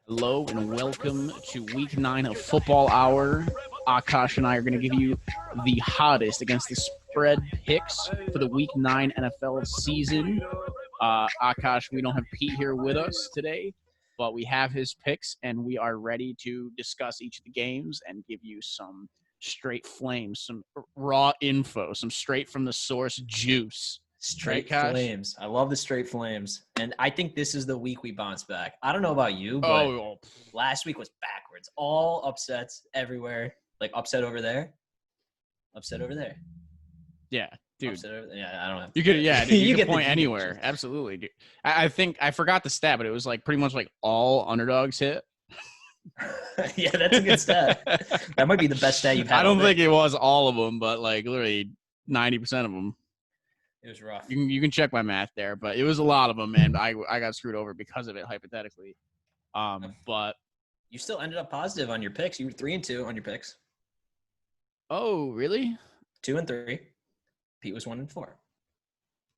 Hello and welcome to Week 9 of Football Hour. Akash and I are going to give you the hottest against the spread picks for the Week 9 NFL season. Akash, we don't have Pete here with us today, but we have his picks, and we are ready to discuss each of the games and give you some straight flames, some raw info, some straight from the source juice. Straight Right, flames. I love the straight flames. And I think this is the week we bounce back. I don't know about you, but last week was backwards. All upsets everywhere. Like upset over there. Upset over there. Yeah, dude. I don't know. You could, yeah, dude, you could point anywhere. Absolutely, dude. I think I forgot the stat, but it was like pretty much like all underdogs hit. Yeah, that's a good stat. That might be the best stat you've had. I don't think it was all of them, but like literally 90% of them. It was rough. You can check my math there, but it was a lot of them, and I got screwed over because of it, hypothetically. But you still ended up positive on your picks. You were 3-2 on your picks. Oh, really? 2-3. Pete was 1-4.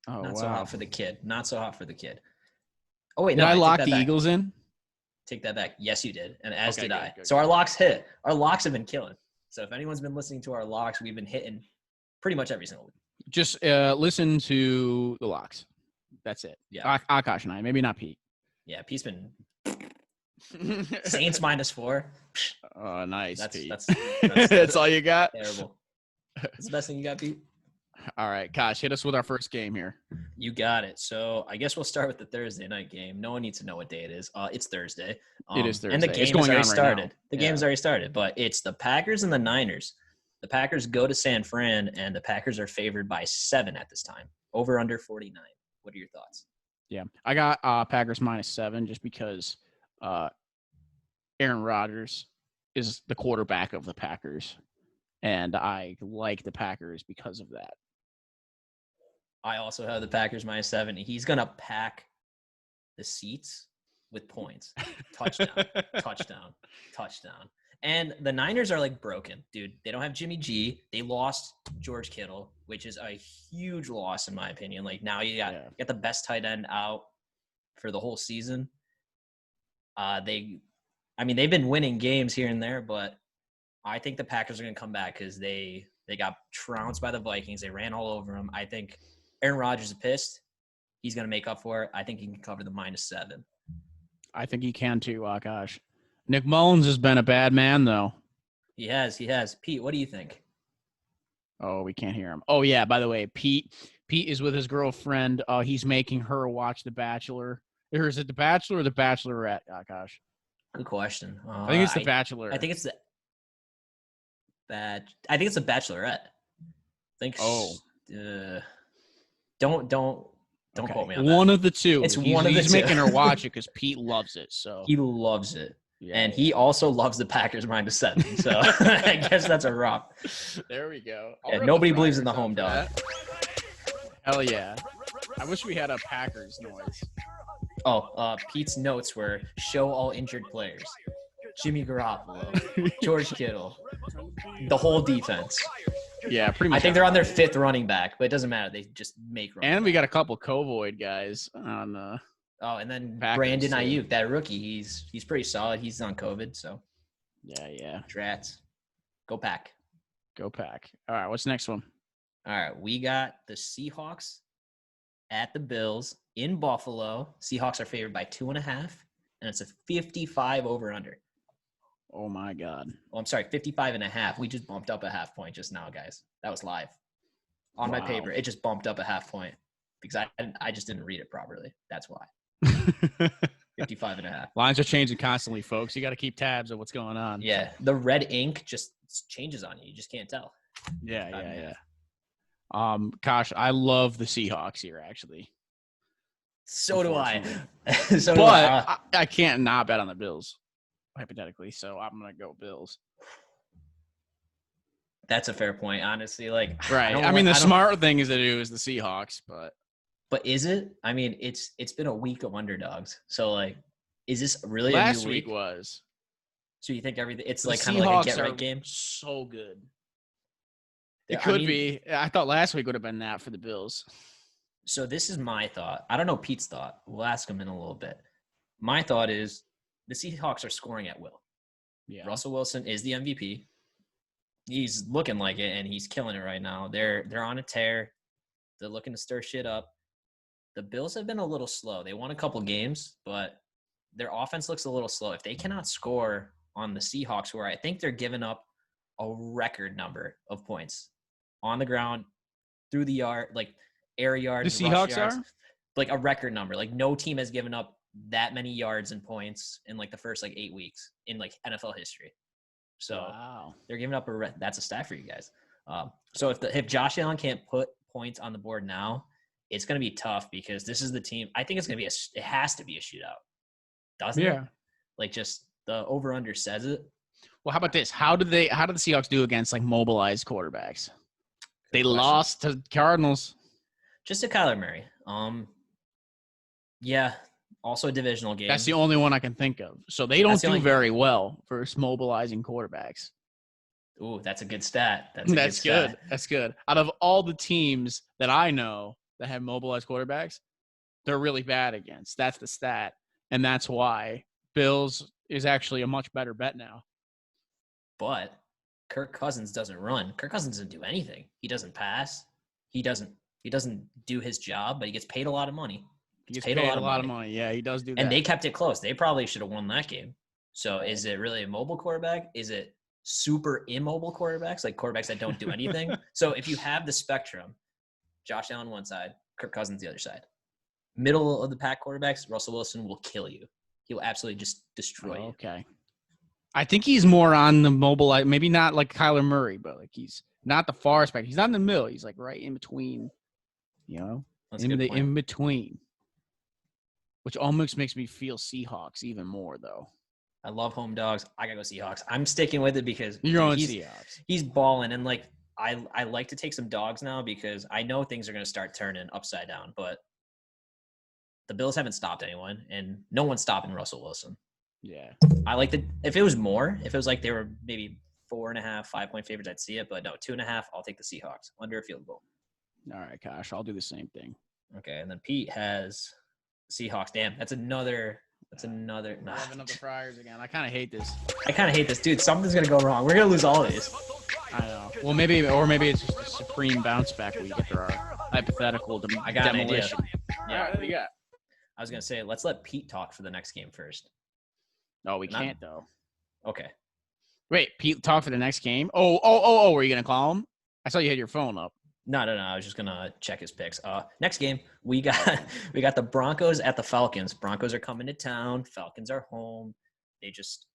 Oh, Not wow. so hot for the kid. Not so hot for the kid. Oh wait, did I lock the Eagles in? Take that back. Yes, you did, and as did I. Good. So our locks hit. Our locks have been killing. So if anyone's been listening to our locks, we've been hitting pretty much every single week. Just listen to the locks. That's it. Yeah. Akash and I, maybe not Pete. Yeah, Pete's been Saints -4. Oh, nice. That's all you got? Terrible. That's the best thing you got, Pete? All right, Kosh, hit us with our first game here. You got it. So I guess we'll start with the Thursday night game. No one needs to know what day it is. It's Thursday. It is Thursday. And the game has already started. Right, the game has already started, but it's the Packers and the Niners. The Packers go to San Fran, and the Packers are favored by 7 at this time. Over under 49. What are your thoughts? Yeah, I got Packers -7 just because Aaron Rodgers is the quarterback of the Packers, and I like the Packers because of that. I also have the Packers -7. He's going to pack the seats with points. Touchdown, touchdown. And the Niners are like broken, dude. They don't have Jimmy G. They lost George Kittle, which is a huge loss in my opinion. Like now you got the best tight end out for the whole season. They've been winning games here and there, but I think the Packers are going to come back because they got trounced by the Vikings. They ran all over them. I think Aaron Rodgers is pissed. He's going to make up for it. I think he can cover the -7. I think he can too, Akash. Nick Mullins has been a bad man, though. He has. Pete, what do you think? Oh, we can't hear him. Oh, yeah, by the way, Pete is with his girlfriend. He's making her watch The Bachelor. Or is it The Bachelor or The Bachelorette, Akash? Good question. I think it's The Bachelor. I think it's the Bachelorette. Don't quote me on that. One of the two. It's one of the two. He's making her watch it because Pete loves it. So he loves it. Yeah, and he also loves the Packers -7. So I guess that's a rock. There we go. Yeah, nobody believes in the home dog. Hell yeah. I wish we had a Packers noise. Pete's notes were show all injured players. Jimmy Garoppolo, George Kittle, the whole defense. Yeah, pretty much. I think they're on their 5th running back, but it doesn't matter. They just make running And we got a couple Covoid guys on and then Packers, Brandon Ayuk, that rookie, he's pretty solid. He's on COVID, so. Yeah. Drats. Go Pack. Go Pack. All right, what's the next one? All right, we got the Seahawks at the Bills in Buffalo. Seahawks are favored by 2.5, and it's a 55 over/under. Oh my God. Oh, I'm sorry, 55.5. We just bumped up a half point just now, guys. That was live. On my paper, it just bumped up a half point because I just didn't read it properly. That's why. 55.5. Lines are changing constantly, folks. You got to keep tabs of what's going on. Yeah, the red ink just changes on you. You just can't tell. Yeah. Gosh, I love the Seahawks here, actually. So do I. I can't not bet on the Bills, hypothetically. So I'm gonna go Bills. That's a fair point, honestly. Like, right. I mean, the smart thing is to do is the Seahawks, but is it? I mean, it's been a week of underdogs. So, like, is this really last a new week? was? So you think everything? It's like kind of like a get right game. So good. It could be. I thought last week would have been that for the Bills. So this is my thought. I don't know Pete's thought. We'll ask him in a little bit. My thought is the Seahawks are scoring at will. Yeah. Russell Wilson is the MVP. He's looking like it, and he's killing it right now. They're on a tear. They're looking to stir shit up. The Bills have been a little slow. They won a couple games, but their offense looks a little slow. If they cannot score on the Seahawks, where I think they're giving up a record number of points on the ground, through the yard, like air yards, The rush Seahawks yards, are? like a record number. Like no team has given up that many yards and points in like the first like 8 weeks in like NFL history. So Wow. they're giving up that's a stat for you guys. So if Josh Allen can't put points on the board now, it's going to be tough because this is the team. I think it's going to be it has to be a shootout, doesn't it? Like just the over under says it. Well, how about this? How did the Seahawks do against like mobilized quarterbacks? They lost to Cardinals. Just to Kyler Murray. Yeah. Also a divisional game. That's the only one I can think of. So they don't do very well versus mobilizing quarterbacks. Ooh, that's a good stat. That's good. That's good. Out of all the teams that I know that have mobilized quarterbacks, they're really bad against. That's the stat. And that's why Bills is actually a much better bet now. But Kirk Cousins doesn't run. Kirk Cousins doesn't do anything. He doesn't pass. He doesn't do his job, but he gets paid a lot of money. He gets paid a lot of money. Yeah, he does do that. And they kept it close. They probably should have won that game. So is it really a mobile quarterback? Is it super immobile quarterbacks, like quarterbacks that don't do anything? So if you have the spectrum, Josh Allen one side, Kirk Cousins the other side. Middle of the pack quarterbacks, Russell Wilson will kill you. He'll absolutely just destroy you. Okay. I think he's more on the mobile, maybe not like Kyler Murray, but like he's not the far spec. He's not in the middle. He's like right in between, in between. Which almost makes me feel Seahawks even more, though. I love home dogs. I gotta go Seahawks. I'm sticking with it because you're going Seahawks. He's balling, and like I like to take some dogs now because I know things are gonna start turning upside down. But the Bills haven't stopped anyone, and no one's stopping Russell Wilson. Yeah, I like if it was like they were maybe 4.5, 5 point favorites, I'd see it. But no, 2.5. I'll take the Seahawks under a field goal. All right, Akash, I'll do the same thing. Okay, and then Pete has Seahawks. Damn, that's another. Nah. 11 of the Friars again. I kind of hate this. Dude. Something's gonna go wrong. We're gonna lose all of these. I know. Well, maybe it's just a supreme bounce back week after our hypothetical demolition. I got an idea. Yeah, all right, what do you got? I was gonna say let's let Pete talk for the next game first. No, we can't though. Okay. Wait, Pete talk for the next game? Oh! Were you gonna call him? I saw you had your phone up. No. I was just gonna check his picks. Next game we got the Broncos at the Falcons. Broncos are coming to town. Falcons are home. They just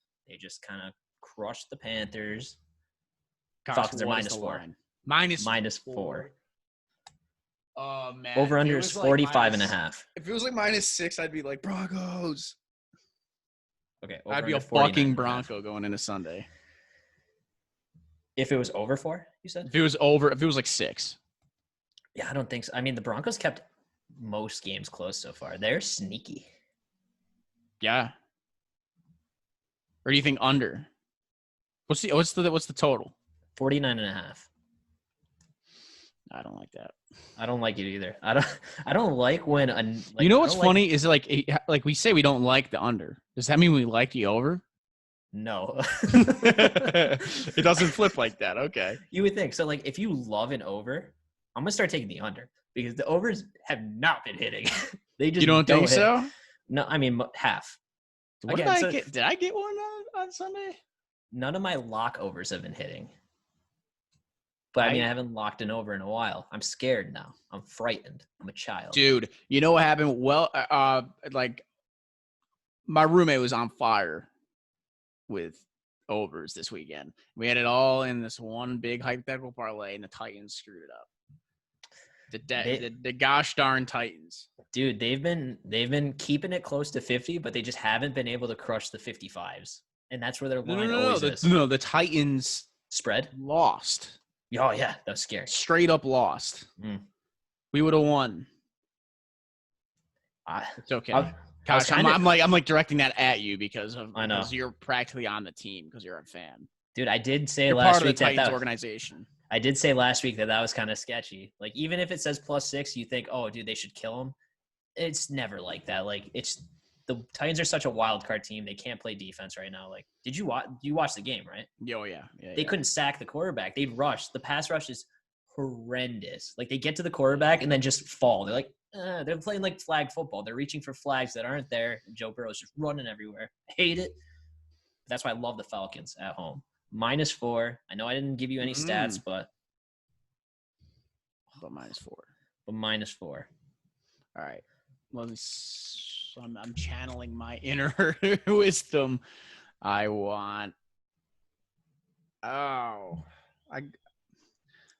kind of crushed the Panthers. Gosh, Falcons are -4. -4. Oh man. Over under is 45.5. If it was like -6, I'd be like Broncos. Okay. I'd be a fucking Bronco going into Sunday. If it was over 4, you said? If it was like 6. Yeah, I don't think so. I mean, the Broncos kept most games close so far. They're sneaky. Yeah. Or do you think under? What's the total? 49.5. I don't like that. I don't like it either. I don't like when you know what's funny is like we say we don't like the under. Does that mean we like the over? No. It doesn't flip like that. Okay. You would think. So like if you love an over, I'm going to start taking the under because the overs have not been hitting. They just You don't think hit. so? No, I mean half. What did I get? Did I get one on Sunday? None of my lock overs have been hitting. But I mean, I haven't locked an over in a while. I'm scared now. I'm frightened. I'm a child. Dude, you know what happened? Well, like my roommate was on fire with overs this weekend. We had it all in this one big hypothetical parlay, and the Titans screwed it up. The gosh darn Titans. Dude, they've been keeping it close to 50, but they just haven't been able to crush the 55s. And that's where their line always is. No, the Titans spread lost. Oh yeah, that was scary. Straight up lost. We would have won. It's okay. Gosh, I'm like directing that at you because you're practically on the team because you're a fan. Dude, I did say you're last part of week the Titans that organization. I did say last week that was kind of sketchy. Like even if it says +6, you think, oh, dude, they should kill him. It's never like that. Like the Titans are such a wild card team. They can't play defense right now. Like, did you watch the game, right? Oh, yeah. They couldn't sack the quarterback. They'd rush. The pass rush is horrendous. Like, they get to the quarterback and then just fall. They're like, they're playing like flag football. They're reaching for flags that aren't there. Joe Burrow's just running everywhere. I hate it. That's why I love the Falcons at home. -4. I know I didn't give you any stats, but -4. But -4. All right. Well, I'm channeling my inner wisdom. I want. Oh, I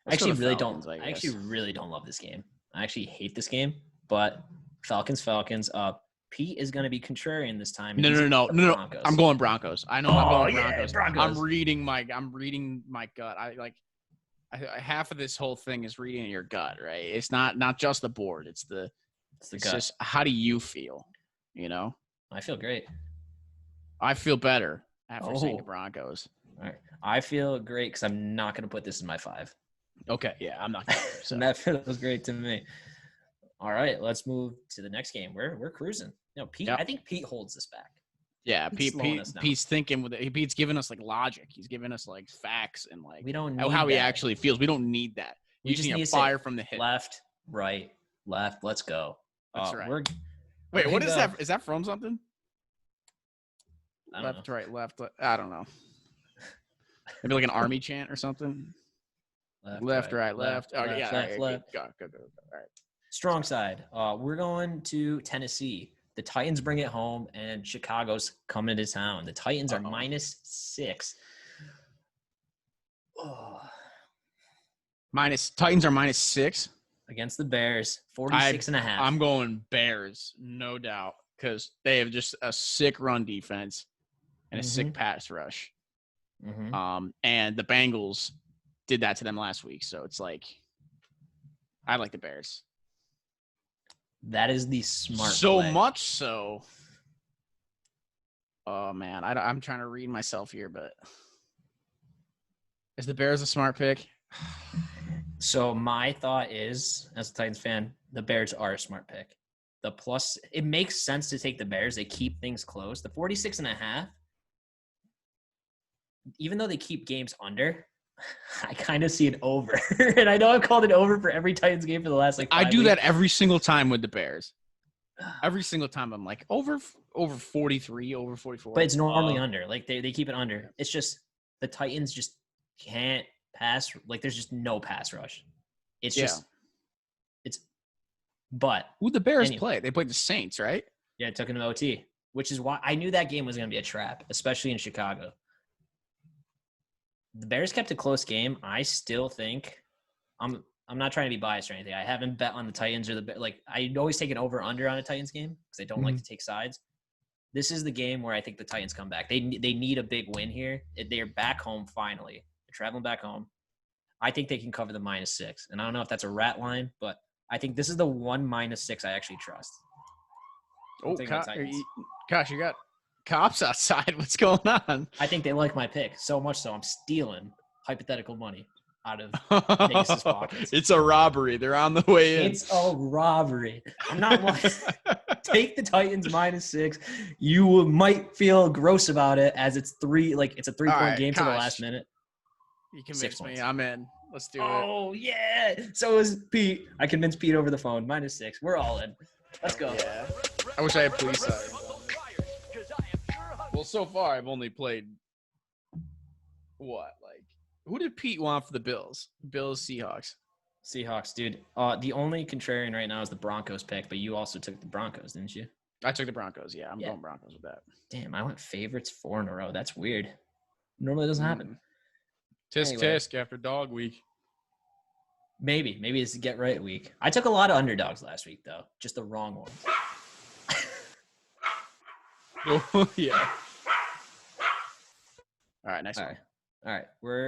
actually really don't love this game. I actually hate this game. But Falcons. Pete is going to be contrarian this time. No. I'm going Broncos. I know I'm going Broncos. Broncos. I'm reading my gut. Half of this whole thing is reading your gut, right? It's not just the board. It's gut. Just how do you feel? You know? I feel great. I feel better after saying the Broncos. All right. I feel great because I'm not going to put this in my 5. Okay, yeah, I'm not going to. So. That feels great to me. All right, let's move to the next game. We're cruising. Pete. Yep. I think Pete holds this back. Yeah, Pete's thinking Pete's giving us like logic. He's giving us like facts and like we don't need how that. he actually feels. We don't need that. We just need a fire from the hip. Left, right, left. Let's go. That's right. Wait, what is that? Is that from something? Left, right, left. I don't know. Maybe like an army chant or something. Left, right, left. Okay, yeah, left. Go. All right. Strong side. We're going to Tennessee. The Titans bring it home, and Chicago's coming to town. The Titans are -6. Titans are -6 against the Bears. 46.5. I'm going Bears, no doubt, because they have just a sick run defense and a sick pass rush. And the Bengals did that to them last week, so it's like I like the Bears. That is the smart play. Much so. Oh, man. I'm trying to read myself here, but is the Bears a smart pick? So my thought is, as a Titans fan, the Bears are a smart pick. It makes sense to take the Bears. They keep things close. The 46.5, even though they keep games under, I kind of see it over. And I know I've called it over for every Titans game for the last 5 I do weeks. that every single time with the Bears. Every single time I'm like over 43, over 44. But it's normally under. Like they keep it under. It's just the Titans just can't pass. Like there's just no pass rush. But who the Bears play? They played the Saints, right? Yeah, it took an OT, which is why I knew that game was going to be a trap, especially in Chicago. The Bears kept a close game. I still think I'm not trying to be biased or anything. I haven't bet on the Titans or I always take an over/under on a Titans game because I don't like to take sides. This is the game where I think the Titans come back. They need a big win here. They're back home finally. They're traveling back home. I think they can cover the -6. And I don't know if that's a rat line, but I think this is the one -6 I actually trust. Oh, gosh, you got cops outside. What's going on? I think they like my pick so much so I'm stealing hypothetical money out of Vegas's pockets. It's a robbery. They're on the way in. It's a robbery. I'm not take the Titans -6. You might feel gross about it as it's a 3-point game to the last minute. You convinced me. I'm in. Let's do it. Oh yeah. So is Pete. I convinced Pete over the phone. -6. We're all in. Let's go. Yeah. I wish I had police sirens. Well, so far I've only played who did Pete want for the Bills? Bills, Seahawks, dude. The only contrarian right now is the Broncos pick, but you also took the Broncos, didn't you? I took the Broncos. Yeah, I'm going Broncos with that. Damn, I went favorites 4 in a row. That's weird. Normally it doesn't happen. Tisk after dog week. Maybe it's get right week. I took a lot of underdogs last week though, just the wrong ones. Oh yeah. All right, next one. All right,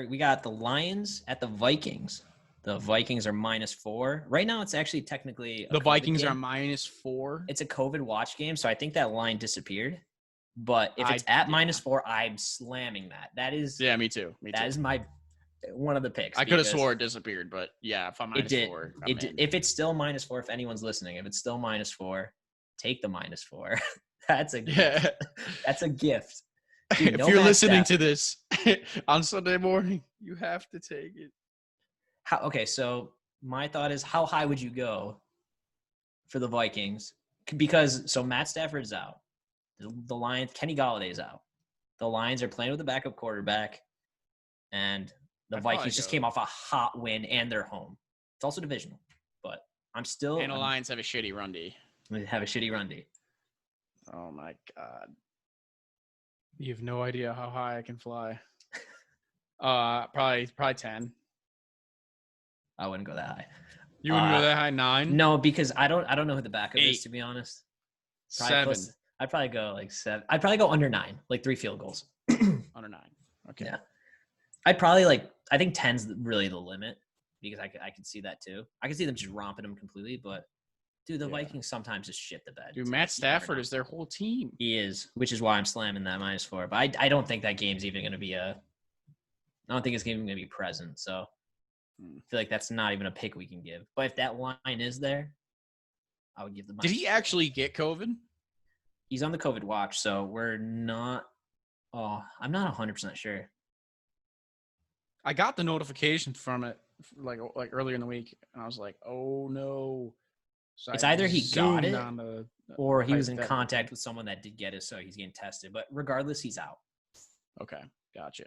we got the Lions at the Vikings. The Vikings are -4. Right now, it's actually technically the Vikings are -4. It's a COVID watch game, so I think that line disappeared. But if it's at -4, I'm slamming that. That is me too. That is one of the picks. I could have swore it disappeared, but yeah, if I'm -4, if it's still -4, if anyone's listening, if it's still -4, take the -4. That's a gift. Yeah. That's a gift. Dude, If you're listening to this on Sunday morning, you have to take it. Okay, so my thought is, how high would you go for the Vikings? Because Matt Stafford's out. The Lions, Kenny Galladay's out. The Lions are playing with a backup quarterback, and the Vikings just came off a hot win, and they're home. It's also divisional, but I'm still. And the Lions have a shitty run D. They have a shitty run D. Oh my God. You have no idea how high I can fly. Probably 10. I wouldn't go that high. You wouldn't go that high? 9? No, because I don't know who the backup 8. is, to be honest. 7. I'd probably go like 7. I'd probably go under 9, like 3 field goals. Under 9. Okay. Yeah. I'd probably I think 10's really the limit because I could see that too. I could see them just romping them completely, but dude, the Vikings sometimes just shit the bed. Dude, Matt Stafford is their whole team. He is, which is why I'm slamming that -4. But I don't think that game's even going to be I don't think it's even going to be present. So I feel like that's not even a pick we can give. But if that line is there, I would give the. Did he actually get COVID? He's on the COVID watch, so we're not. Oh, I'm not 100% sure. I got the notification from it like earlier in the week, and I was like, "Oh no!" So it's either he got it or he was in that contact with someone that did get it, so he's getting tested. But regardless, he's out. Okay, gotcha.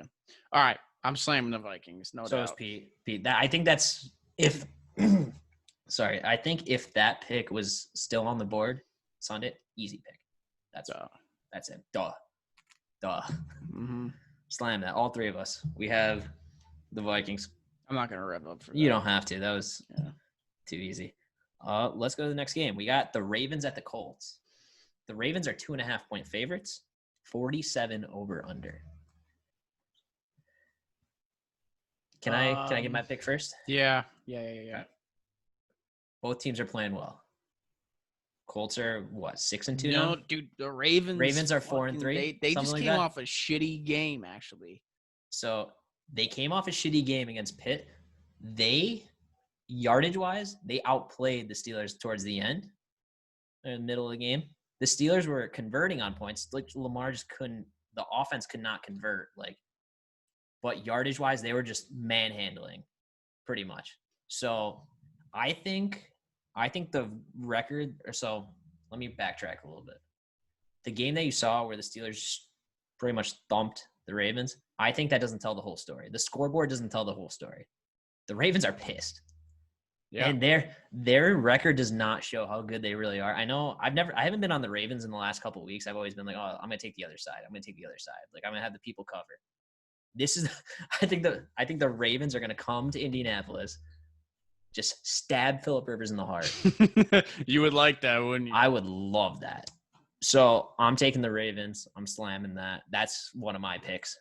All right, I'm slamming the Vikings. No doubt. So is Pete. I think that's if. Sorry, I think if that pick was still on the board Sunday, easy pick. That's it. Duh. Mm-hmm. Slam that. All 3 of us. We have the Vikings. I'm not gonna rev up for that. You don't have to. That was too easy. Let's go to the next game. We got the Ravens at the Colts. The Ravens are 2.5-point favorites. 47 over under. Can I get my pick first? Yeah. Both teams are playing well. Colts are 6-2 now? No, dude, the Ravens are 4-3. They just came off a shitty game, actually. So they came off a shitty game against Pitt. Yardage-wise, they outplayed the Steelers towards the end, in the middle of the game. The Steelers were converting on points. Like Lamar just couldn't – the offense could not convert. But yardage-wise, they were just manhandling pretty much. So I think the record – so let me backtrack a little bit. The game that you saw where the Steelers pretty much thumped the Ravens, I think that doesn't tell the whole story. The scoreboard doesn't tell the whole story. The Ravens are pissed. Yeah. And their record does not show how good they really are. I know I haven't been on the Ravens in the last couple of weeks. I've always been like, oh, I'm gonna take the other side. I'm gonna have the people cover. I think the Ravens are gonna come to Indianapolis, just stab Phillip Rivers in the heart. You would like that, wouldn't you? I would love that. So I'm taking the Ravens. I'm slamming that. That's one of my picks.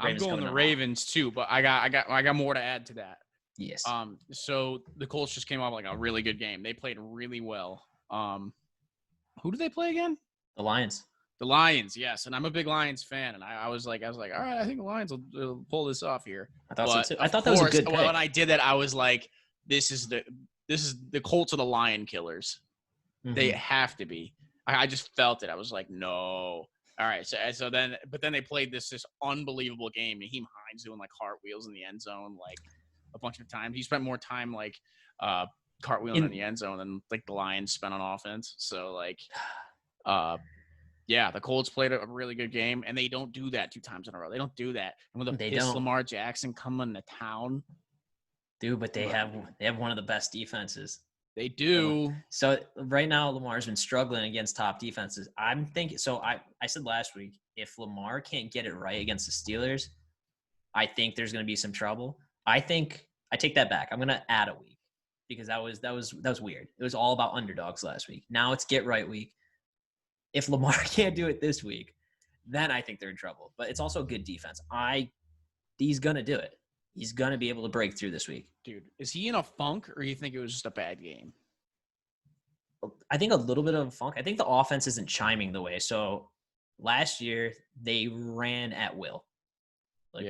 Ravens I'm going the Ravens too, but I got more to add to that. Yes. So the Colts just came off a really good game. They played really well. Who do they play again? The Lions. The Lions, yes. And I'm a big Lions fan, and I was like, all right, I think the Lions will pull this off here. I thought so too. I thought that was a good pick. When I did that, I was like, this is the Colts are the Lion killers. Mm-hmm. They have to be. I just felt it. I was like, no. All right, so then they played this unbelievable game. Naheem Hines doing cartwheels in the end zone a bunch of times. He spent more time cartwheeling in the end zone than the Lions spent on offense. So the Colts played a really good game, and they don't do that 2 times in a row. They don't do that. And when Lamar Jackson coming to town, dude, but they have one of the best defenses. They do. So right now, Lamar's been struggling against top defenses. I'm thinking. So I said last week, if Lamar can't get it right against the Steelers, I think there's going to be some trouble. I think I take that back. I'm going to add a week because that was weird. It was all about underdogs last week. Now it's get right week. If Lamar can't do it this week, then I think they're in trouble. But it's also good defense. He's going to do it. He's going to be able to break through this week. Dude, is he in a funk or you think it was just a bad game? I think a little bit of a funk. I think the offense isn't chiming the way. So last year they ran at will.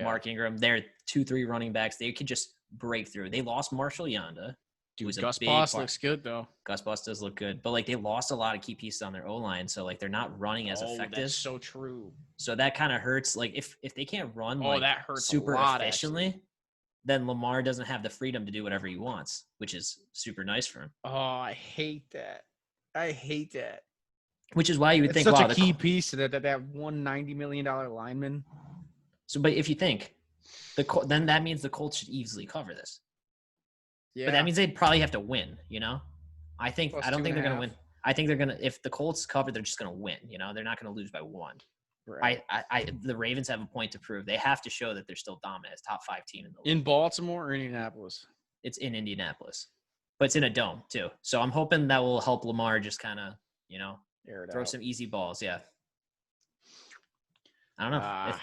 Mark Ingram, they're 2-3 running backs. They could just break through. They lost Marshall Yanda. Dude, was a Gus big Boss part. looks good though. Gus Bus does look good, but like they lost a lot of key pieces on their O line, so like they're not running as effective. That's so true. So that kind of hurts. Like if they can't run That hurts super a lot, efficiently, actually. then Lamar doesn't have the freedom to do whatever he wants, which is super nice for him. Oh, I hate that. Which is why you would It's think, such wow, a key piece to that $190 million lineman. So, but if you think then that means the Colts should easily cover this. Yeah. But that means they'd probably have to win, you know? I don't think they're going to win. I think they're going to, if the Colts cover, they're just going to win, you know? They're not going to lose by 1. Right. The Ravens have a point to prove. They have to show that they're still dominant as top 5 team in the league. In Baltimore or Indianapolis? It's in Indianapolis. But it's in a dome, too. So I'm hoping that will help Lamar just kind of, you know, throw some easy balls. Yeah. I don't know.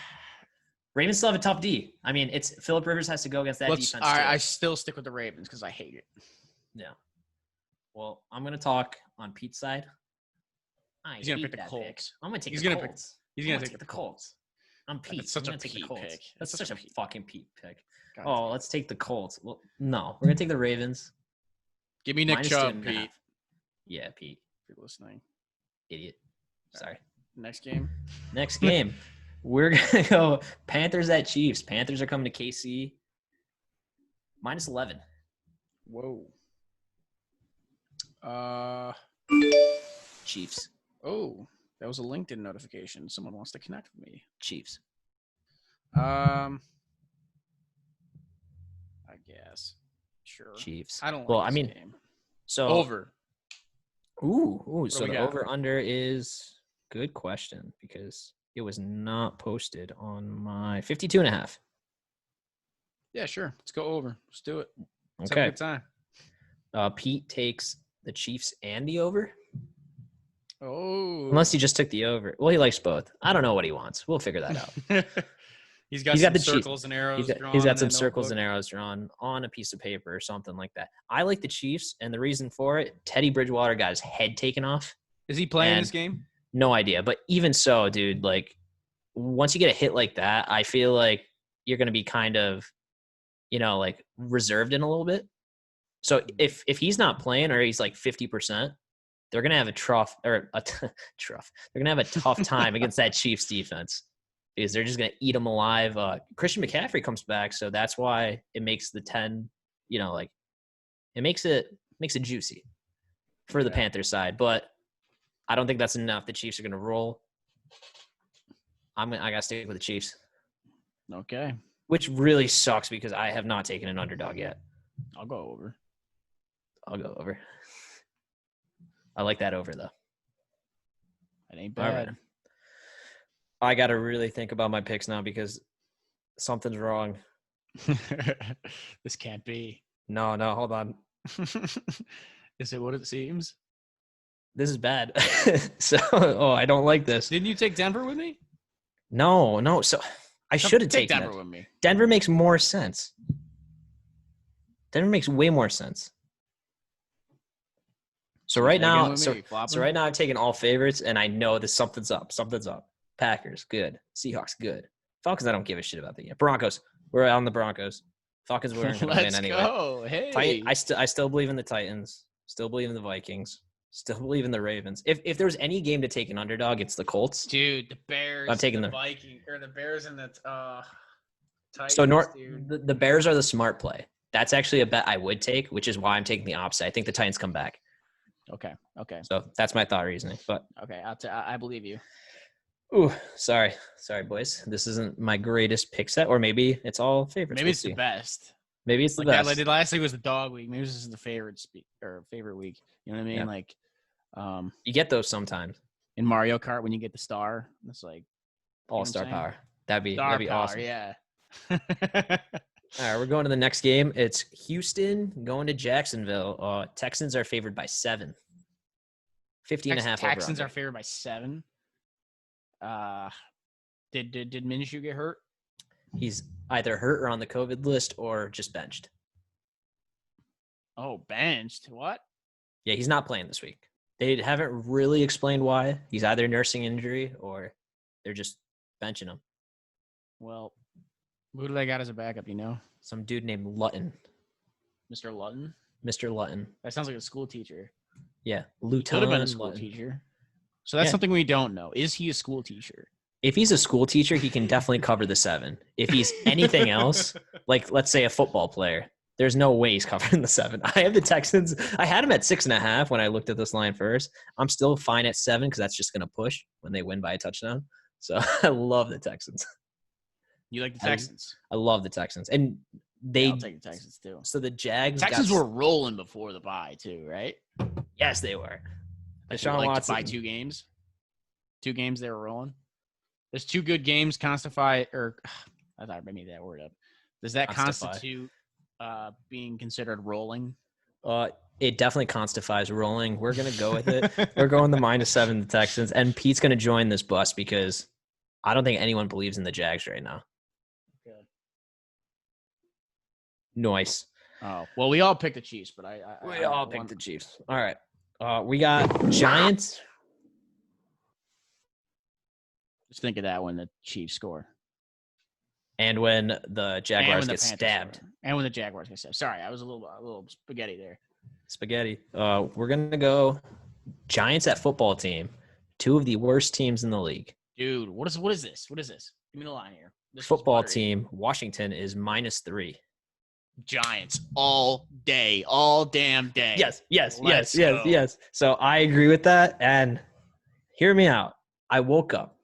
Ravens still have a tough D. I mean, it's Phillip Rivers has to go against that defense. I still stick with the Ravens because I hate it. Yeah. Well, I'm going to talk on Pete's side. He's going to pick the Colts. I'm going to take the Colts. He's going to take the Colts. I'm Pete. That's such a Pete pick. That's such a fucking Pete pick. Let's take the Colts. Well, no. We're going to take the Ravens. Give me Nick Chubb, Pete. Yeah, Pete. If you're listening. Idiot. Sorry. Next game. We're going to go Panthers at Chiefs. Panthers are coming to KC. -11. Whoa. Chiefs. Oh, that was a LinkedIn notification. Someone wants to connect with me. Chiefs. I guess. Sure. Chiefs. I don't like this game. So over. Ooh. So the over-under is good question because it was not posted on my 52.5. Yeah, sure. Let's go over. Let's do it. Let's okay. Have a good time. Pete takes the Chiefs and the over. Oh. Unless he just took the over. Well, he likes both. I don't know what he wants. We'll figure that out. He's got the circles and arrows drawn. He's got some circles and arrows drawn on a piece of paper or something like that. I like the Chiefs, and the reason for it, Teddy Bridgewater got his head taken off. Is he playing this game? No idea. But even so, dude, like, once you get a hit like that, I feel like you're going to be kind of, you know, like reserved in a little bit. So if he's not playing or he's like 50%, they're going to have They're going to have a tough time against that Chiefs defense because they're just going to eat them alive. Christian McCaffrey comes back, so that's why it makes the 10, you know, like it makes it juicy for the Panthers side. But I don't think that's enough. The Chiefs are going to roll. I got to stick with the Chiefs. Okay. Which really sucks because I have not taken an underdog yet. I'll go over. I like that over, though. It ain't bad. Right. I got to really think about my picks now because something's wrong. This can't be. No, hold on. Is it what it seems? This is bad. I don't like this. Didn't you take Denver with me? No. So I should have taken Denver with me. Denver makes more sense. Denver makes way more sense. So right now, I've taken all favorites, and I know that something's up. Packers, good. Seahawks, good. Falcons, I don't give a shit about that yet. Broncos, we're on the Broncos. Falcons, we're going to win anyway. Let's go. Hey. I still believe in the Titans. Still believe in the Vikings. Still believe in the Ravens. If there's any game to take an underdog, it's the Colts. Dude, the Bears. I'm taking the Vikings or the Bears and the Titans. So the Bears are the smart play. That's actually a bet I would take, which is why I'm taking the opposite. I think the Titans come back. Okay. So that's my thought reasoning. But okay, I believe you. Ooh, sorry, boys. This isn't my greatest pick set, or maybe it's all favorites. Maybe it's the best. Maybe it's the best. Like last week was the dog week. Maybe this is the favorite week. You know what I mean? Yeah. Like, you get those sometimes in Mario Kart when you get the star. It's like all-star power. That'd be power, awesome. Yeah. All right, we're going to the next game. It's Houston going to Jacksonville. Texans are favored by 7. 50.5. Texans are favored by 7. Did Minshew get hurt? He's either hurt or on the COVID list or just benched. Oh, benched? What? Yeah, he's not playing this week. They haven't really explained why. He's either nursing injury or they're just benching him. Well, who do they got as a backup, you know? Some dude named Lutton. Mr. Lutton? Mr. Lutton. That sounds like a school teacher. Yeah, Could Lieutenant have been a school Lutton. teacher. So that's Yeah. something we don't know. Is he a school teacher? If he's a school teacher, he can definitely cover the 7. If he's anything else, like let's say a football player, there's no way he's covering the 7. I have the Texans. I had him at 6.5 when I looked at this line first. I'm still fine at 7 because that's just going to push when they win by a touchdown. So I love the Texans. You like the Texans? I love the Texans. And I'll take the Texans too. So the Jags. Texans were rolling before the bye too, right? Yes, they were. Deshaun Watson by 2 games. 2 games they were rolling. There's 2 good games constitute, or I thought I made that word up. Does that constitute being considered rolling? It definitely constitutes rolling. We're gonna go with it. We're going the -7 the Texans, and Pete's gonna join this bus because I don't think anyone believes in the Jags right now. Good. Nice. Oh well, we all picked the Chiefs, but we all picked the Chiefs. All right. We got Giants. Just think of that when the Chiefs score. And when the Jaguars get stabbed. Score. And when the Jaguars get stabbed. Sorry, I was a little spaghetti there. Spaghetti. We're going to go Giants at football team. 2 of the worst teams in the league. Dude, what is this? What is this? Give me the line here. This football team, Washington is -3. Giants all day, all damn day. Yes. So I agree with that. And hear me out. I woke up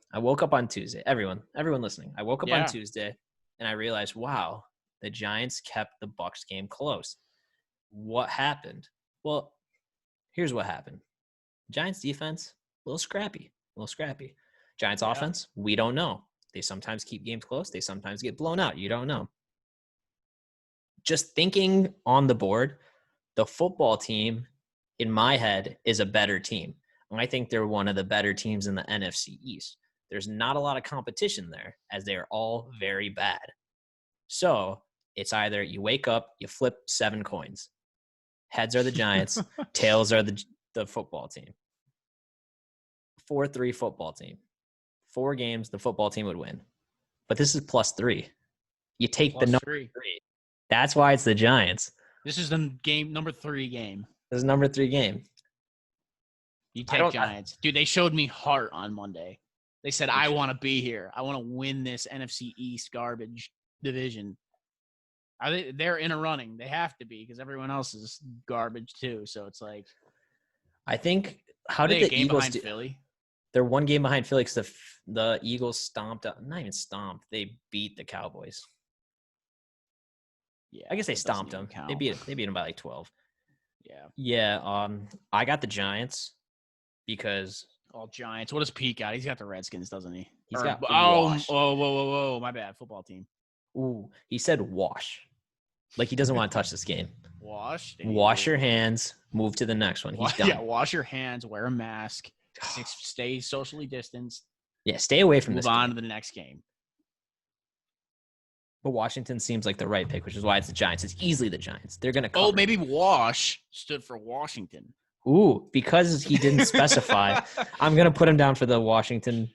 on Tuesday. Everyone listening. I woke up on Tuesday and I realized, wow, the Giants kept the Bucs game close. What happened? Well, here's what happened. Giants defense, a little scrappy. Giants offense, we don't know. They sometimes keep games close. They sometimes get blown out. You don't know. Just thinking on the board, the football team, in my head, is a better team. And I think they're one of the better teams in the NFC East. There's not a lot of competition there, as they are all very bad. So it's either you wake up, you flip 7 coins. Heads are the Giants, tails are the football team. 4-3 football team. 4 games, the football team would win. But this is +3. You take the number 3. That's why it's the Giants. This is the game number 3 game. This is number 3 game. You take Giants. Dude, they showed me heart on Monday. They said, I want to be here. I want to win this NFC East garbage division. They're in a running. They have to be because everyone else is garbage too. So it's like. I think, how did the Eagles do? Philly? They're 1 game behind Philly because the Eagles stomped – not even stomped. They beat the Cowboys. Yeah, I guess they stomped them. They beat them by like 12. Yeah. Yeah, I got the Giants because – all Giants. What does Pete got? He's got the Redskins, doesn't he? He's got whoa. My bad. Football team. Ooh, he said wash. Like he doesn't want to touch this game. Wash your hands. Move to the next one. He's done. Yeah, wash your hands. Wear a mask. Stay socially distanced. Yeah, stay away from this. Move on to the next game. But Washington seems like the right pick, which is why it's the Giants. It's easily the Giants. They're going to cover. Oh, maybe Wash stood for Washington. Ooh, because he didn't specify, I'm going to put him down for the Washington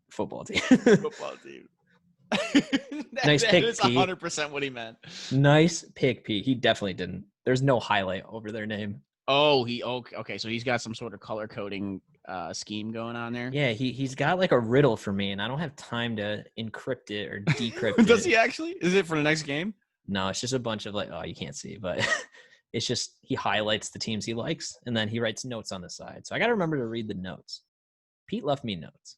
football team. Nice pick, Pete. That's 100% what he meant. Nice pick, Pete. He definitely didn't. There's no highlight over their name. Oh, okay. So he's got some sort of color coding scheme going on there. Yeah, he's got like a riddle for me, and I don't have time to encrypt it or decrypt it. Does he actually? Is it for the next game? No, it's just a bunch of like, you can't see, but it's just he highlights the teams he likes, and then he writes notes on the side. So I got to remember to read the notes. Pete left me notes.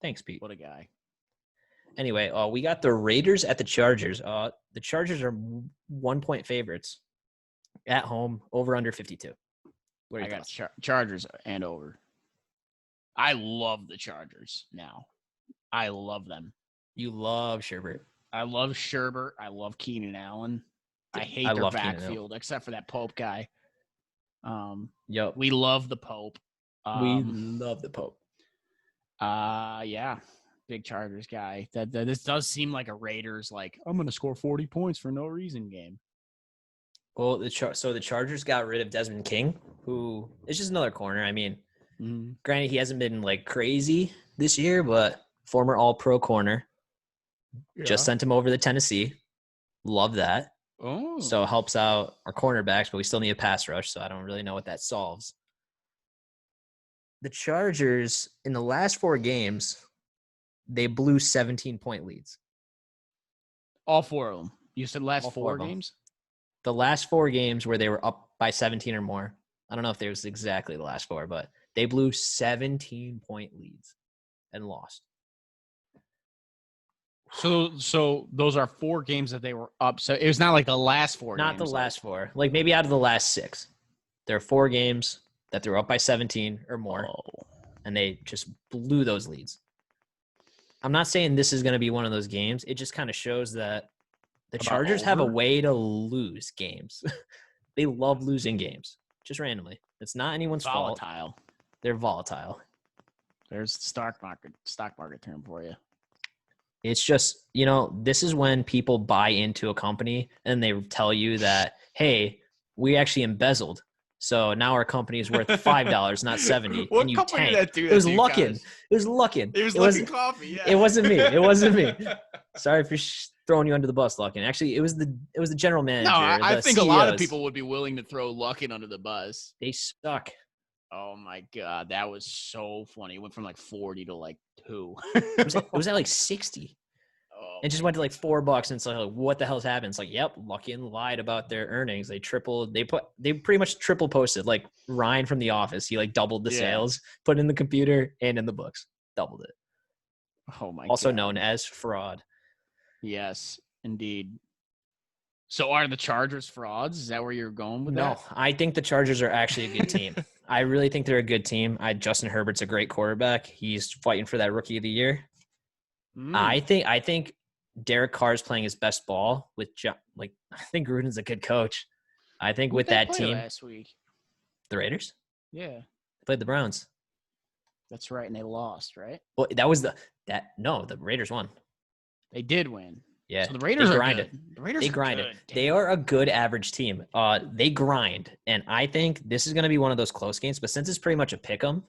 Thanks, Pete. What a guy. Anyway, we got the Raiders at the Chargers. The Chargers are 1-point favorites at home, over under 52. I got Chargers and over. I love the Chargers now. I love them. You love Sherbert. I love Sherbert. I love Keenan Allen. I hate their backfield except for that Pope guy. Yep. We love the Pope. We love the Pope. Yeah. Big Chargers guy. This does seem like a Raiders, like, I'm going to score 40 points for no reason game. Well, the Chargers got rid of Desmond King, who is just another corner. I mean, granted, he hasn't been like crazy this year, but former All-Pro corner. Yeah. Just sent him over to Tennessee. Love that. Oh. So it helps out our cornerbacks, but we still need a pass rush, so I don't really know what that solves. The Chargers, in the last 4 games, they blew 17-point leads. All 4 of them. You said last All 4 of them. games? The last 4 games where they were up by 17 or more. I don't know if it was exactly the last 4, but they blew 17-point leads and lost. So those are 4 games that they were up. So it was not like the last 4 Not games. the last 4. Like maybe out of the last 6. There are 4 games that they're up by 17 or more, and they just blew those leads. I'm not saying this is going to be one of those games. It just kind of shows that the Chargers have a way to lose games. They love losing games, just randomly. It's not anyone's fault. They're volatile. There's the stock market term for you. It's just, this is when people buy into a company and they tell you that, hey, we actually embezzled. So now our company is worth $5, not $70. What and you company tank. did that do? It was Luckin. It was Luckin. It was Luckin Coffee. Yeah. It wasn't me. It wasn't me. Sorry for throwing you under the bus, Luckin. Actually, it was the general manager. No, I think CEOs. a lot of people would be willing to throw Luckin under the bus. They suck. Oh my god, that was so funny. It went from like 40 to like 2. It was at like 60. It just went to like $4, and it's like, what the hell's happened? It's like, yep, Luckin lied about their earnings. They pretty much triple posted. Like Ryan from The Office, he like doubled the sales, put it in the computer and in the books, doubled it. Oh my! Also god. known as fraud. Yes, indeed. So are the Chargers frauds? Is that where you're going with that? No, I think the Chargers are actually a good team. I really think they're a good team. Justin Herbert's a great quarterback. He's fighting for that Rookie of the Year. I think Derek Carr is playing his best ball with I think Gruden's a good coach. I think with that team last week, the Raiders, they played the Browns. That's right, and they lost, right? Well, that was the Raiders won. They did win. Yeah, so the Raiders are grinded. good. The Raiders they grinded. They are a good average team. They grind, and I think this is going to be one of those close games. But since it's pretty much a pick 'em,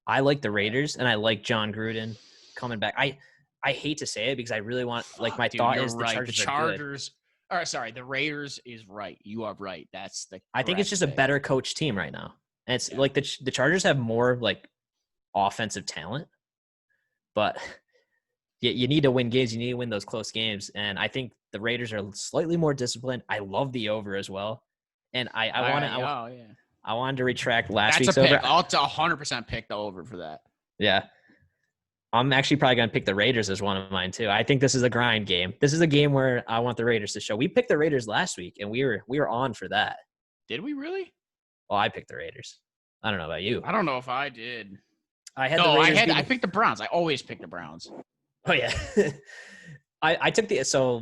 I like the Raiders, and I like John Gruden coming back. I hate to say it because I really want thought is the Chargers are good. All right, sorry, the Raiders is right. You are right. That's the. I think it's just a better coach team right now, and it's like the Chargers have more like offensive talent, but. You need to win games. You need to win those close games. And I think the Raiders are slightly more disciplined. I love the over as well. And I wanted to retract last week's over. I'll 100% pick the over for that. Yeah. I'm actually probably going to pick the Raiders as one of mine too. I think this is a grind game. This is a game where I want the Raiders to show. We picked the Raiders last week, and we were on for that. Did we really? Well, I picked the Raiders. I don't know about you. I don't know if I did. I picked the Browns. I always pick the Browns. Oh yeah. I took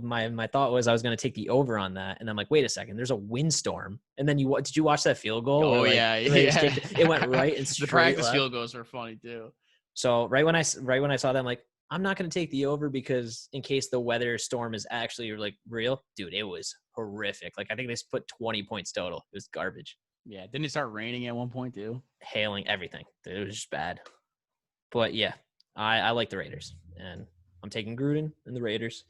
my thought was I was going to take the over on that, and I'm like, wait a second, there's a windstorm, and then did you watch that field goal? Oh it went right and straight. The practice left. Field goals were funny too. So right when I saw that, I'm like, I'm not going to take the over because in case the weather storm is actually like real, dude, it was horrific. Like I think they put 20 points total. It was garbage. Yeah, didn't it start raining at one point too? Hailing, everything. It was just bad. But yeah, I like the Raiders. And I'm taking Gruden and the Raiders.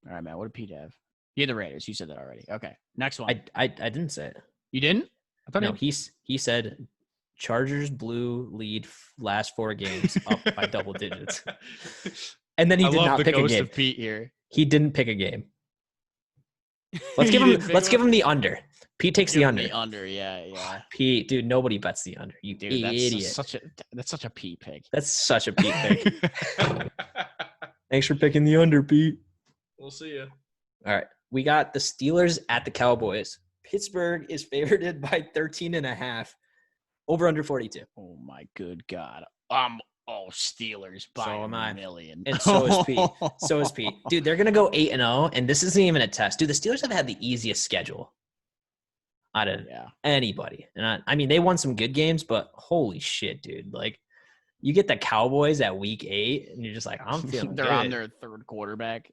All right, man. What did Pete have? Yeah, the Raiders. You said that already. Okay. Next one. I didn't say it. You didn't? I thought no. He said Chargers blue lead last 4 games up by double digits. And then he did not pick a game. Of Pete here. He didn't pick a game. Let's give him the under. Pete takes the under. The under, yeah. Pete, dude, nobody bets the under. You idiot. That's such a Pete pick. That's such a Pete pick. Thanks for picking the under, Pete. We'll see you. All right. We got the Steelers at the Cowboys. Pittsburgh is favored by 13.5. Over under 42. Oh my good God. Steelers by a million. And so is Pete. Dude, they're gonna go 8-0, and this isn't even a test. Dude, the Steelers have had the easiest schedule out of anybody. And I mean, they won some good games, but holy shit, dude. Like, you get the Cowboys at week 8, and you're just like, I'm feeling They're good. on their third quarterback.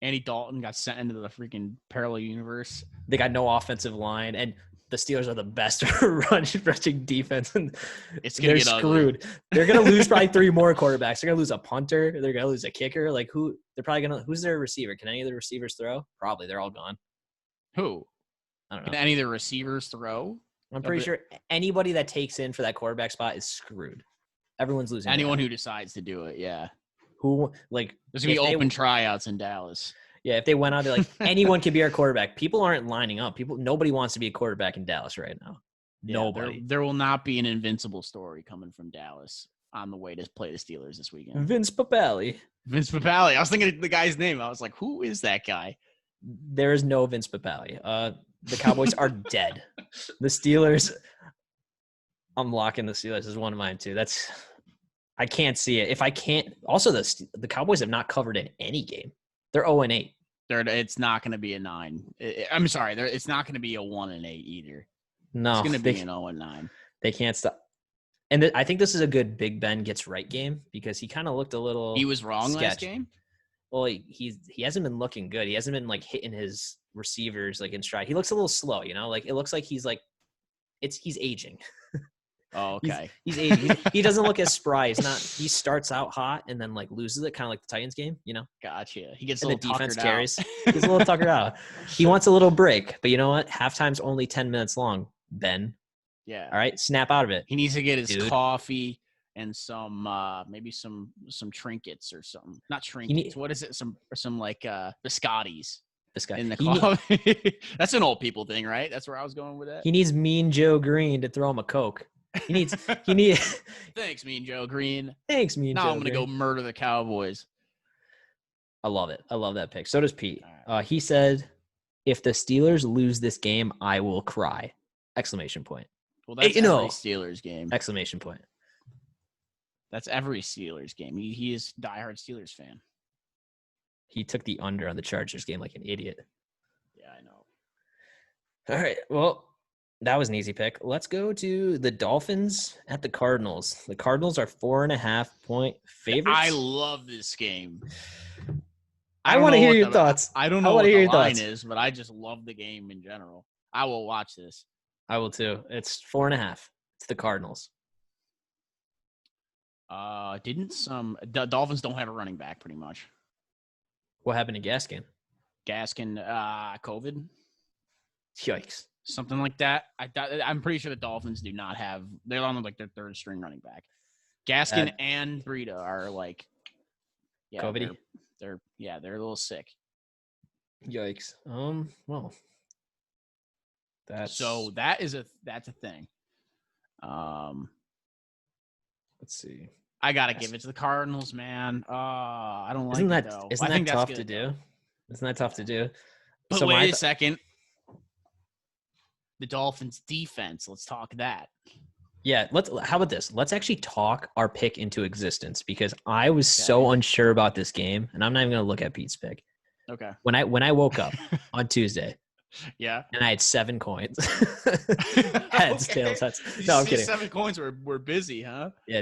Andy Dalton got sent into the freaking parallel universe. They got no offensive line. And the Steelers are the best rushing defense, and It's gonna get screwed. ugly. They're gonna lose probably 3 more quarterbacks. They're gonna lose a punter. They're gonna lose a kicker. Like who? They're probably gonna. Who's their receiver? Can any of the receivers throw? Probably. They're all gone. Who? I don't Can know. any of the receivers throw? I'm pretty sure anybody that takes in for that quarterback spot is screwed. Everyone's losing. Anyone who decides to do it, yeah. Who like There's gonna be open tryouts in Dallas. Yeah, if they went out, they're like anyone can be our quarterback. People aren't lining up. Nobody wants to be a quarterback in Dallas right now. Yeah, Nobody. There will not be an invincible story coming from Dallas on the way to play the Steelers this weekend. Vince Papale. Vince Papale. I was thinking of the guy's name. I was like, who is that guy? There is no Vince Papale. The Cowboys are dead. The Steelers. I'm locking the Steelers as one of mine too. I can't see it. If I can't, also the Cowboys have not covered in any game. They're 0-8. It's not going to be a 9. I'm sorry. It's not going to be a 1-8 either. No, it's going to be an 0-9. They can't stop. And I think this is a good Big Ben gets right game because he kind of looked a little. He was wrong last game. Well, he hasn't been looking good. He hasn't been like hitting his receivers like in stride. He looks a little slow, Like it looks like he's aging. Oh, okay. He's aging. He doesn't look as spry. He starts out hot and then like loses it, kind of like the Titans game, Gotcha. He gets and a the little defense tuckered carries. out. He gets a little tuckered out. He wants a little break, but you know what? Halftime's only 10 minutes long. Ben. Yeah. All right, snap out of it. He needs to get his coffee and some maybe some trinkets or something. Not trinkets. What is it? Some like biscottis. In the coffee. That's an old people thing, right? That's where I was going with that. He needs Mean Joe Green to throw him a Coke. He needs. Thanks, Mean Joe Green. Thanks, Mean Joe. Now I'm gonna go murder the Cowboys. I love it. I love that pick. So does Pete. He said, "If the Steelers lose this game, I will cry!" Exclamation point. Well, that's every Steelers game. Exclamation point. That's every Steelers game. He is a diehard Steelers fan. He took the under on the Chargers game like an idiot. Yeah, I know. All right. Well, that was an easy pick. Let's go to the Dolphins at the Cardinals. The Cardinals are 4.5-point favorites. I love this game. I want to hear your thoughts. I don't know what the line is, but I just love the game in general. I will watch this. I will too. It's 4.5. It's the Cardinals. The Dolphins don't have a running back pretty much. What happened to Gaskin? COVID. Yikes. Something like that. I'm pretty sure the Dolphins do not have. They're on like their third string running back. Gaskin and Breida are like, yeah, COVID. They're a little sick. Yikes. Well, that's a thing. Let's see. I gotta give it to the Cardinals, man. I don't like it though. Isn't that tough to do? Isn't that tough to do? But wait a second. The Dolphins defense. Let's talk that. Yeah, how about this? Let's actually talk our pick into existence because I was so unsure about this game, and I'm not even gonna look at Pete's pick. Okay. When I woke up on Tuesday, yeah, and I had 7 coins. Heads, tails, heads. No, I'm kidding. 7 coins were busy, huh? Yeah,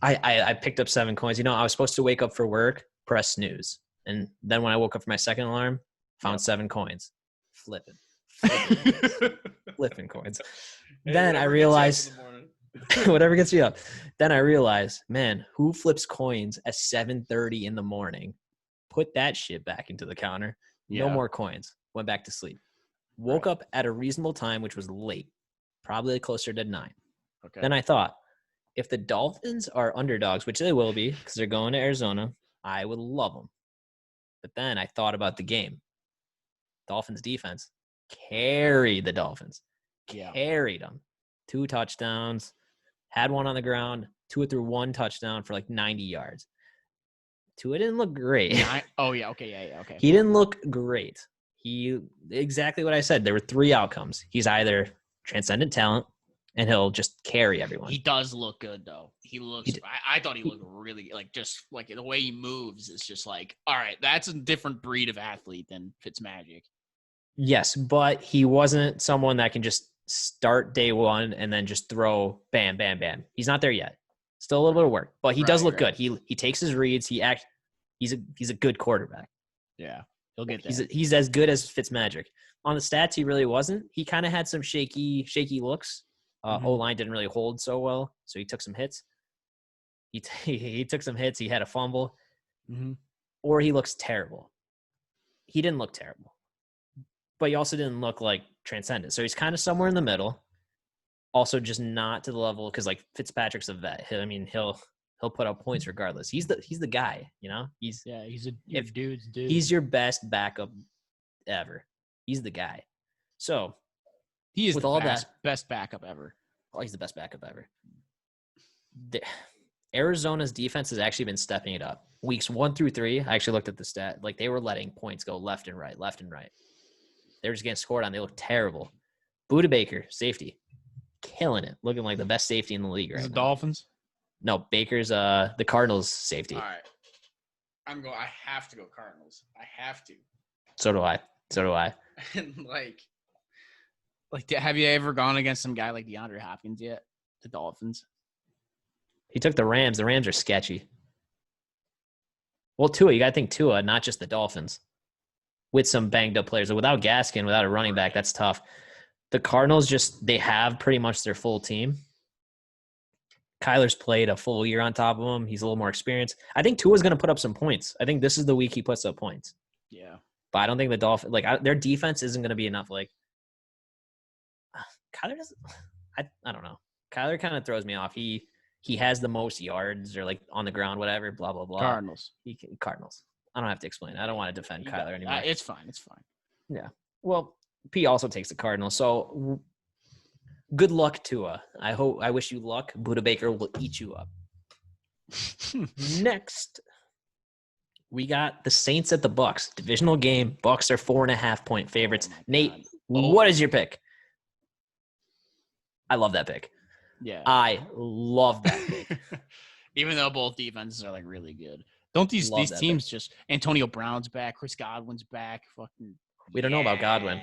I picked up 7 coins. I was supposed to wake up for work, press snooze, and then when I woke up for my second alarm, found 7 coins, flipping coins. Then I realized whatever gets you up. Then I realized, man, who flips coins at 7:30 in the morning? Put that shit back into the counter. No more coins. Went back to sleep. Woke up at a reasonable time, which was late, probably closer to 9. Okay. Then I thought, if the Dolphins are underdogs, which they will be because they're going to Arizona, I would love them. But then I thought about the game. Dolphins defense carried the Dolphins. Carried them. 2 touchdowns. Had one on the ground. Tua threw 1 touchdown for like 90 yards. Tua didn't look great. Okay. He didn't look great. Exactly what I said. There were 3 outcomes. He's either transcendent talent and he'll just carry everyone. He does look good though. He looks. I thought he looked really just like the way he moves is just like, all right, that's a different breed of athlete than Fitzmagic. Yes, but he wasn't someone that can just start day one and then just throw bam, bam, bam. He's not there yet. Still a little bit of work, but he does look good. He takes his reads. He's a good quarterback. Yeah. He'll get there. He's as good as Fitzmagic. On the stats, he really wasn't. He kind of had some shaky looks. O-line didn't really hold so well, so he took some hits. He took some hits. He had a fumble. Or he looks terrible. He didn't look terrible. But he also didn't look like transcendent. So he's kind of somewhere in the middle. Also just not to the level, because like Fitzpatrick's a vet. I mean, he'll put up points regardless. He's the guy, you know? He's a dude's dude. He's your best backup ever. He's the guy. So he is the best backup ever. Oh, he's the best backup ever. Arizona's defense has actually been stepping it up. Weeks 1 through 3, I actually looked at the stat. Like, they were letting points go left and right. They were just getting scored on. They look terrible. Budda Baker, safety, killing it. Looking like the best safety in the league right now. The Dolphins? No, Baker's the Cardinals safety. All right. I have to go Cardinals. I have to. So do I. And like, have you ever gone against some guy like DeAndre Hopkins yet? The Dolphins? He took the Rams. The Rams are sketchy. Well, Tua, you got to think Tua, not just the Dolphins. With some banged up players. Without Gaskin, without a running back, that's tough. The Cardinals they have pretty much their full team. Kyler's played a full year on top of him. He's a little more experienced. I think Tua's going to put up some points. I think this is the week he puts up points. Yeah. But I don't think the Dolphins, their defense isn't going to be enough. Like, Kyler doesn't, I don't know. Kyler kind of throws me off. He has the most yards or like on the ground, whatever, blah, blah, blah. Cardinals. Cardinals. I don't have to explain. I don't want to defend Kyler anymore. It's fine. Yeah. Well, P also takes the Cardinals. So good luck, Tua. I wish you luck. Budda Baker will eat you up. Next, we got the Saints at the Bucks. Divisional game. Bucks are 4.5-point favorites. Nate, what is your pick? I love that pick. Yeah. I love that pick. Even though both defenses are like really good. Don't these teams just Antonio Brown's back, Chris Godwin's back, fucking We don't know about Godwin.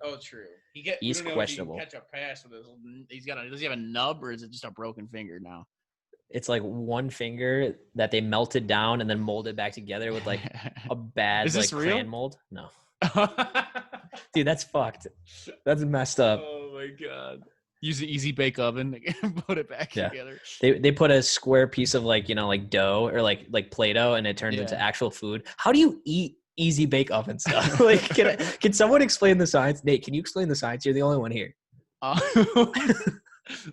Oh, true. He's questionable. Catch a pass with does he have a nub or is it just a broken finger now? It's like one finger that they melted down and then molded back together with like a bad is this real? crayon mold. No. Dude, that's fucked. That's messed up. Oh my god. Use the easy bake oven and put it back together. They put a square piece of like dough or like Play-Doh and it turns into actual food. How do you eat easy bake oven stuff? Like, can someone explain the science? Nate, can you explain the science? You're the only one here.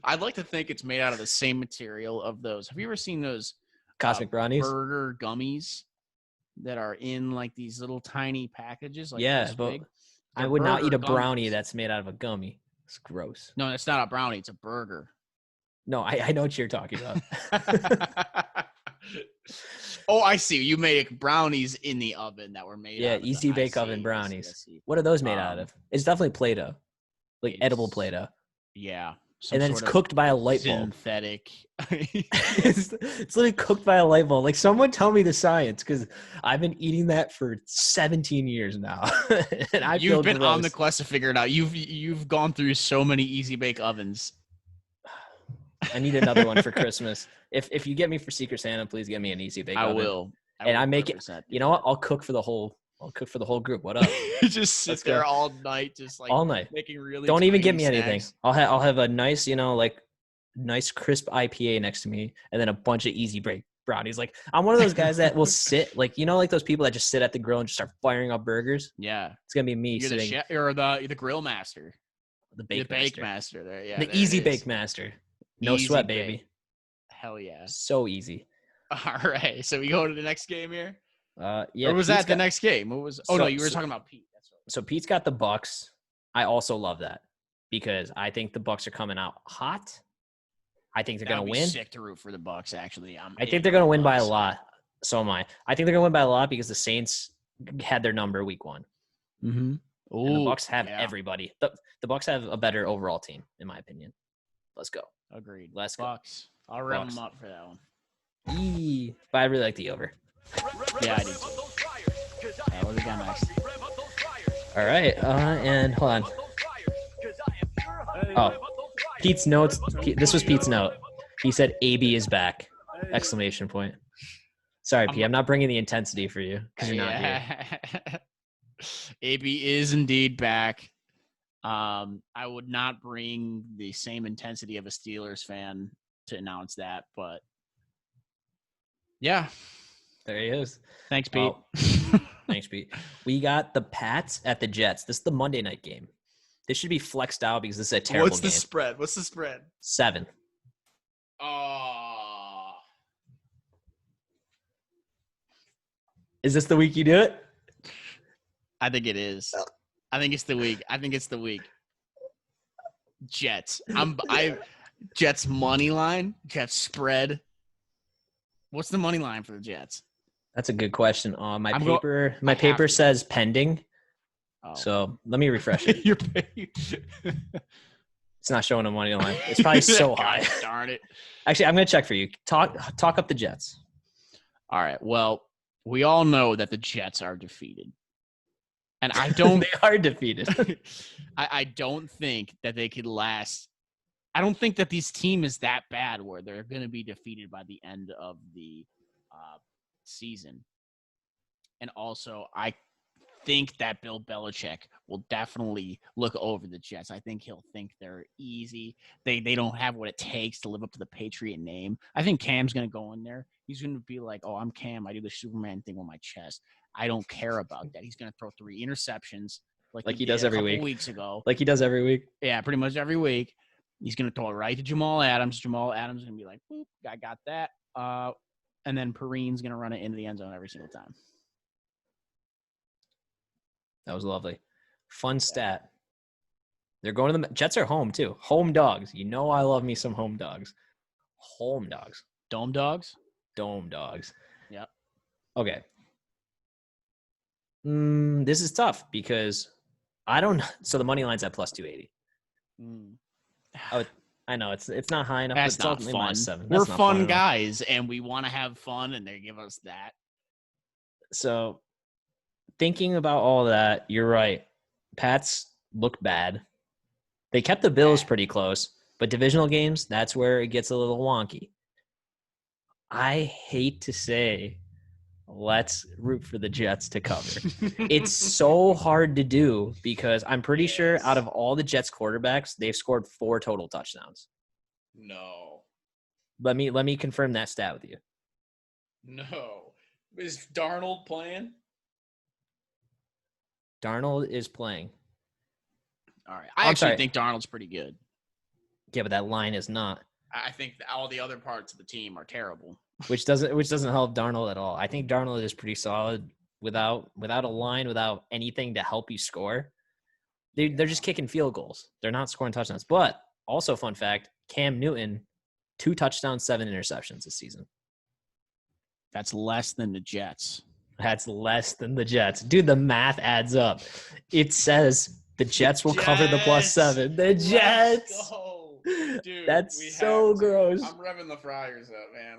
I'd like to think it's made out of the same material of those. Have you ever seen those Cosmic Brownies burger gummies that are in like these little tiny packages? Like but big? I would not eat a brownie that's made out of a gummy. It's gross. No, it's not a brownie. It's a burger. No, I know what you're talking about. Oh, I see. You make brownies in the oven that were made out of easy bake oven brownies. I see. What are those made out of? It's definitely Play-Doh. Like edible Play-Doh. Yeah. And then it's cooked by a light bulb. Synthetic. It's literally cooked by a light bulb. Like, someone tell me the science, because I've been eating that for 17 years now. And You've been on the quest to figure it out. You've gone through so many easy bake ovens. I need another one for Christmas. If you get me for Secret Santa, please get me an easy bake oven. I will. I make it. You know what? I'll cook for the whole group. What up? Just sit there all night, just like all night, making really. Don't even give me snacks. anything. I'll have a nice, nice crisp IPA next to me, and then a bunch of easy bake brownies. Like, I'm one of those guys that will sit, like those people that just sit at the grill and just start firing up burgers. Yeah, it's gonna be me You're sitting. You're the grill master, the bake master. There, yeah, the easy bake master. No easy sweat, baby. Bake. Hell yeah, so easy. All right, so we go to the next game here. Yeah. Or was Pete's that the next game? What was? Oh no, you were talking about Pete. That's right. So Pete's got the Bucks. I also love that because I think the Bucks are coming out hot. I think they're going to win. Sick to root for the Bucks. Actually, I think they're going to win by a lot. So am I. I think they're going to win by a lot because the Saints had their number week 1. Mm-hmm. And the Bucks have everybody. The Bucks have a better overall team, in my opinion. Let's go. Agreed. Let's go. Bucks. I'll rev them up for that one. But I really like the over. Yeah, I do too. What do we got next? All right, and hold on. Oh, Pete's notes. This was Pete's note. He said AB is back! Exclamation point. Sorry, P. I'm not bringing the intensity for you because you're not here. AB is indeed back. I would not bring the same intensity of a Steelers fan to announce that, but yeah. There he is. Thanks, Pete. Thanks, Pete. We got the Pats at the Jets. This is the Monday night game. This should be flexed out because this is a terrible game. What's the spread? 7. Oh. Is this the week you do it? I think it is. I think it's the week. Jets. Jets money line. Jets spread. What's the money line for the Jets? That's a good question. My paper says pending. Oh. So let me refresh it. It's not showing a money line. It's probably so high. God darn it. Actually, I'm going to check for you. Talk up the Jets. All right. Well, we all know that the Jets are defeated. And I don't. They are defeated. I don't think that they could last. I don't think that this team is that bad where they're going to be defeated by the end of the season. And also, I think that Bill Belichick will definitely look over the Jets. I think he'll think they're easy. They don't have what it takes to live up to the Patriot name. I think Cam's going to go in there. He's going to be like, oh, I'm Cam. I do the Superman thing on my chest. I don't care about that. He's going to throw 3 interceptions like he does every week. Weeks ago. Like he does every week. Yeah, pretty much every week. He's going to throw it right to Jamal Adams. Jamal Adams is going to be like, boop, I got that. And then Perrine's going to run it into the end zone every single time. That was lovely. Fun stat. They're going to the Jets are home too. Home dogs. You know I love me some home dogs. Home dogs. Dome dogs? Dome dogs. Yep. Okay. This is tough because I don't know. So the money line's at plus 280. Oh, I know it's not high enough. That's not fun. We're fun guys, and we want to have fun, and they give us that. So thinking about all that, you're right. Pats look bad. They kept the Bills pretty close, but divisional games, that's where it gets a little wonky. I hate to say, let's root for the Jets to cover. It's so hard to do because I'm pretty sure out of all the Jets quarterbacks, they've scored 4 total touchdowns. No. Let me confirm that stat with you. No. Is Darnold playing? Darnold is playing. All right. I actually think Darnold's pretty good. Yeah, but that line is not. I think all the other parts of the team are terrible. Which doesn't help Darnold at all. I think Darnold is pretty solid without a line, without anything to help you score. They're just kicking field goals. They're not scoring touchdowns. But also, fun fact, Cam Newton, 2 touchdowns, 7 interceptions this season. That's less than the Jets. That's less than the Jets. Dude, the math adds up. It says the Jets will cover the plus 7. The Jets. Dude, that's so gross. I'm revving the Friars up, man.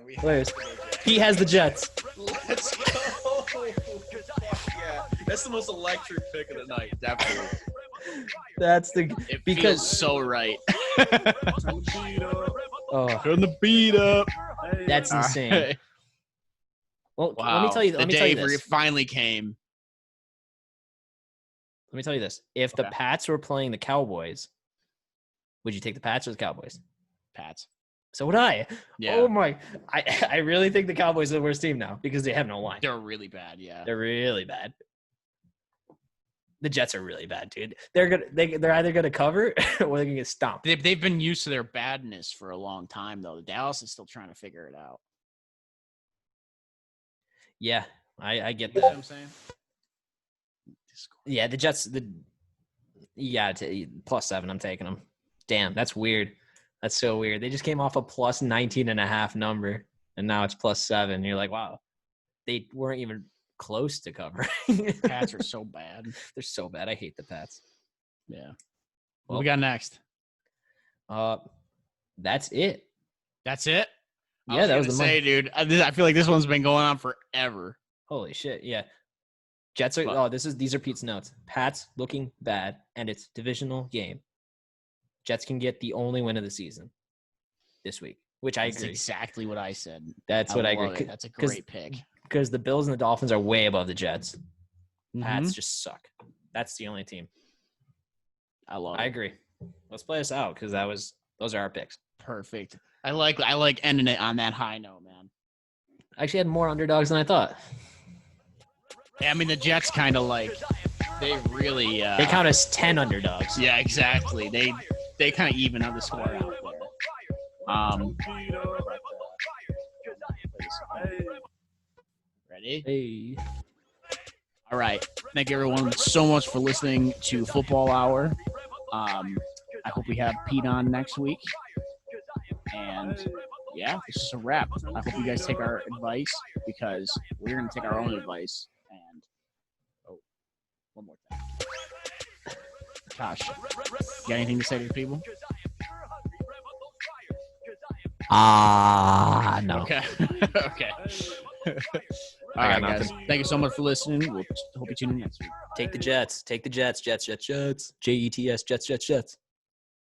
He has the Jets. Let's go. Yeah, that's the most electric pick of the night, definitely. It feels so right. Turn the beat up. That's insane. Right. Well, wow. Let me tell you this. It finally came. Let me tell you this. If the Pats were playing the Cowboys, would you take the Pats or the Cowboys? Pats. So would I. Yeah. Oh, my. I really think the Cowboys are the worst team now because they have no line. They're really bad, yeah. They're really bad. The Jets are really bad, dude. They're either going to cover or they're going to get stomped. They've been used to their badness for a long time, though. Dallas is still trying to figure it out. Yeah, I get that. You know what I'm saying? Yeah, the Jets, plus 7, I'm taking them. Damn, that's weird. That's so weird. They just came off a plus 19.5 number, and now it's plus 7. You're like, wow, they weren't even close to covering. Pats are so bad. They're so bad. I hate the Pats. Yeah. What we got next? That's it. That's it? Yeah, that was the money. Dude, I feel like this one's been going on forever. Holy shit, yeah. Jets are these are Pete's notes. Pats looking bad, and it's divisional game. Jets can get the only win of the season this week, which I agree. That's exactly what I said. That's what I agree. That's a great pick. because the Bills and the Dolphins are way above the Jets. Mhm. Pats just suck. That's the only team. I love I it. agree. Let's play us out because those are our picks. Perfect. I like ending it on that high note, man. I actually had more underdogs than I thought. I mean, the Jets kind of they really They count as 10 underdogs. Yeah, exactly. They kind of even out the score out there. Ready? Hey. All right. Thank you everyone so much for listening to Football Hour. I hope we have Pete on next week. And yeah, this is a wrap. I hope you guys take our advice because we're going to take our own advice. And one more thing. Gosh, you got anything to say to the people? No. Okay. Okay. All right, guys. Thank you so much for listening. We'll hope you tune in next week. Take the Jets. Take the Jets. Jets. Jets. Jets. Jets. Jets. Jets.